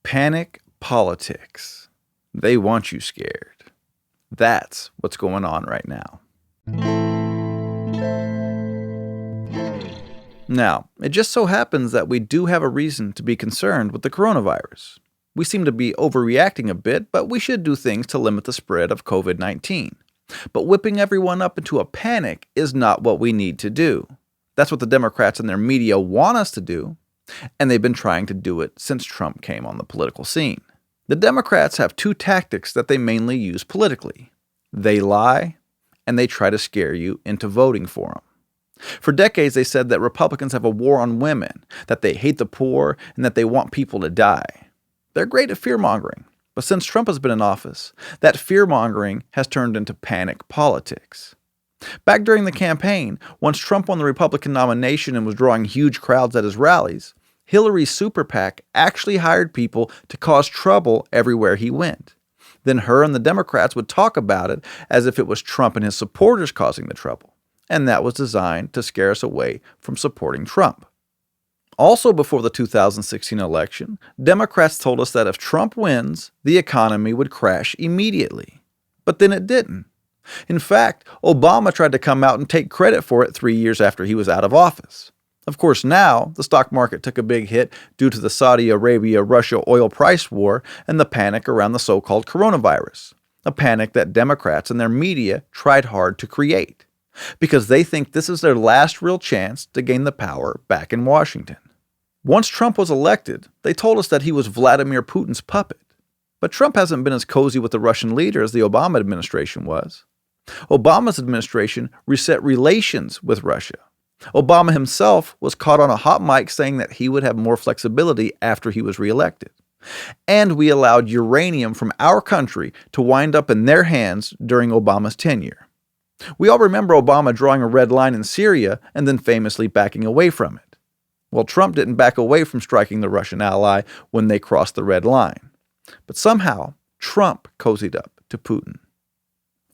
Panic politics. They want you scared. That's what's going on right now. Now, it just so happens that we do have a reason to be concerned with the coronavirus. We seem to be overreacting a bit, but we should do things to limit the spread of COVID-19. But whipping everyone up into a panic is not what we need to do. That's what the Democrats and their media want us to do, and they've been trying to do it since Trump came on the political scene. The Democrats have two tactics that they mainly use politically. They lie, and they try to scare you into voting for them. For decades, they said that Republicans have a war on women, that they hate the poor, and that they want people to die. They're great at fear-mongering, but since Trump has been in office, that fear-mongering has turned into panic politics. Back during the campaign, once Trump won the Republican nomination and was drawing huge crowds at his rallies, Hillary's super PAC actually hired people to cause trouble everywhere he went. Then her and the Democrats would talk about it as if it was Trump and his supporters causing the trouble. And that was designed to scare us away from supporting Trump. Also before the 2016 election, Democrats told us that if Trump wins, the economy would crash immediately. But then it didn't. In fact, Obama tried to come out and take credit for it 3 years after he was out of office. Of course, now, the stock market took a big hit due to the Saudi Arabia-Russia oil price war and the panic around the so-called coronavirus, a panic that Democrats and their media tried hard to create, because they think this is their last real chance to gain the power back in Washington. Once Trump was elected, they told us that he was Vladimir Putin's puppet. But Trump hasn't been as cozy with the Russian leader as the Obama administration was. Obama's administration reset relations with Russia. Obama himself was caught on a hot mic saying that he would have more flexibility after he was reelected. And we allowed uranium from our country to wind up in their hands during Obama's tenure. We all remember Obama drawing a red line in Syria and then famously backing away from it. Well, Trump didn't back away from striking the Russian ally when they crossed the red line. But somehow, Trump cozied up to Putin.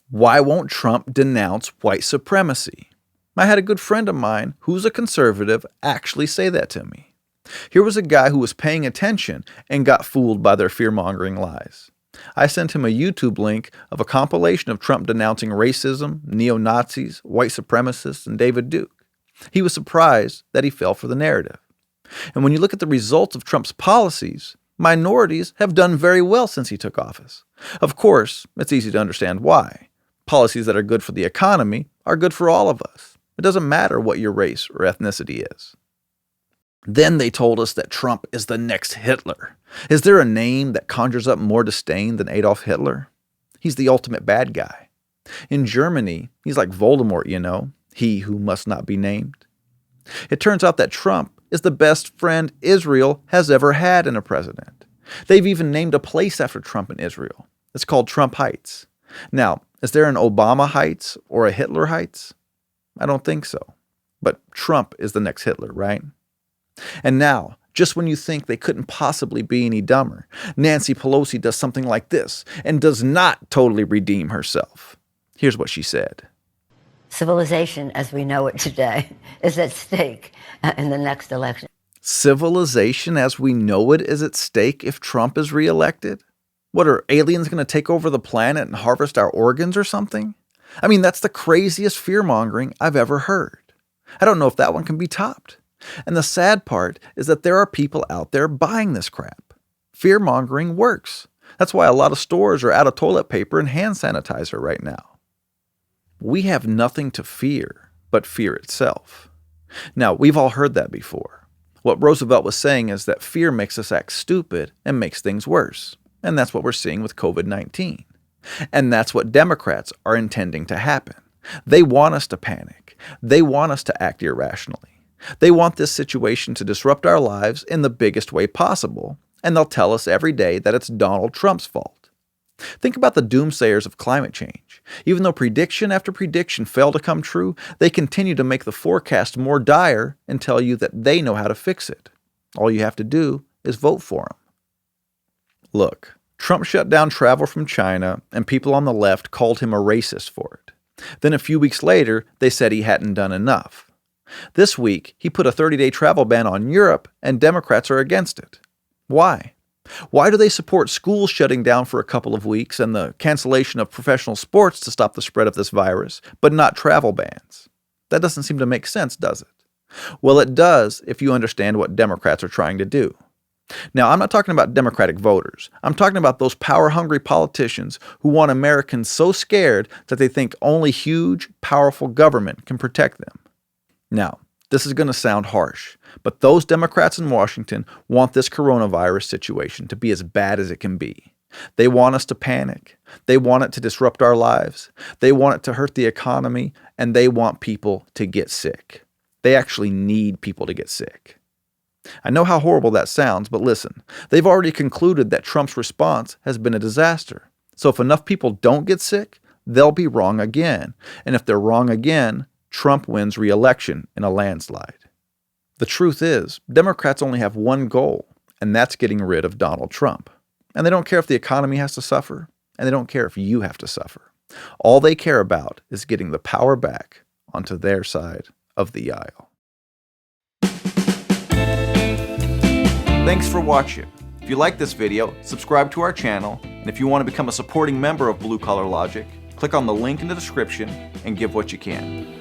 Why won't Trump denounce white supremacy? I had a good friend of mine who's a conservative actually say that to me. Here was a guy who was paying attention and got fooled by their fear-mongering lies. I sent him a YouTube link of a compilation of Trump denouncing racism, neo-Nazis, white supremacists, and David Duke. He was surprised that he fell for the narrative. And when you look at the results of Trump's policies, minorities have done very well since he took office. Of course, it's easy to understand why. Policies that are good for the economy are good for all of us. It doesn't matter what your race or ethnicity is. Then they told us that Trump is the next Hitler. Is there a name that conjures up more disdain than Adolf Hitler? He's the ultimate bad guy. In Germany, he's like Voldemort, you know, he who must not be named. It turns out that Trump is the best friend Israel has ever had in a president. They've even named a place after Trump in Israel. It's called Trump Heights. Now, is there an Obama Heights or a Hitler Heights? I don't think so. But Trump is the next Hitler, right? And now, just when you think they couldn't possibly be any dumber, Nancy Pelosi does something like this and does not totally redeem herself. Here's what she said. Civilization as we know it today is at stake in the next election. Civilization as we know it is at stake if Trump is reelected? What, are aliens going to take over the planet and harvest our organs or something? I mean, that's the craziest fear-mongering I've ever heard. I don't know if that one can be topped. And the sad part is that there are people out there buying this crap. Fear-mongering works. That's why a lot of stores are out of toilet paper and hand sanitizer right now. We have nothing to fear but fear itself. Now, we've all heard that before. What Roosevelt was saying is that fear makes us act stupid and makes things worse. And that's what we're seeing with COVID-19. And that's what Democrats are intending to happen. They want us to panic. They want us to act irrationally. They want this situation to disrupt our lives in the biggest way possible, and they'll tell us every day that it's Donald Trump's fault. Think about the doomsayers of climate change. Even though prediction after prediction fail to come true, they continue to make the forecast more dire and tell you that they know how to fix it. All you have to do is vote for them. Look, Trump shut down travel from China, and people on the left called him a racist for it. Then a few weeks later, they said he hadn't done enough. This week, he put a 30-day travel ban on Europe, and Democrats are against it. Why? Why do they support schools shutting down for a couple of weeks and the cancellation of professional sports to stop the spread of this virus, but not travel bans? That doesn't seem to make sense, does it? Well, it does if you understand what Democrats are trying to do. Now, I'm not talking about Democratic voters. I'm talking about those power-hungry politicians who want Americans so scared that they think only huge, powerful government can protect them. Now, this is going to sound harsh, but those Democrats in Washington want this coronavirus situation to be as bad as it can be. They want us to panic. They want it to disrupt our lives. They want it to hurt the economy, and they want people to get sick. They actually need people to get sick. I know how horrible that sounds, but listen, they've already concluded that Trump's response has been a disaster. So if enough people don't get sick, they'll be wrong again. And if they're wrong again, Trump wins re-election in a landslide. The truth is, Democrats only have one goal, and that's getting rid of Donald Trump. And they don't care if the economy has to suffer, and they don't care if you have to suffer. All they care about is getting the power back onto their side of the aisle. Thanks for watching. If you like this video, subscribe to our channel, and if you want to become a supporting member of Blue Collar Logic, click on the link in the description and give what you can.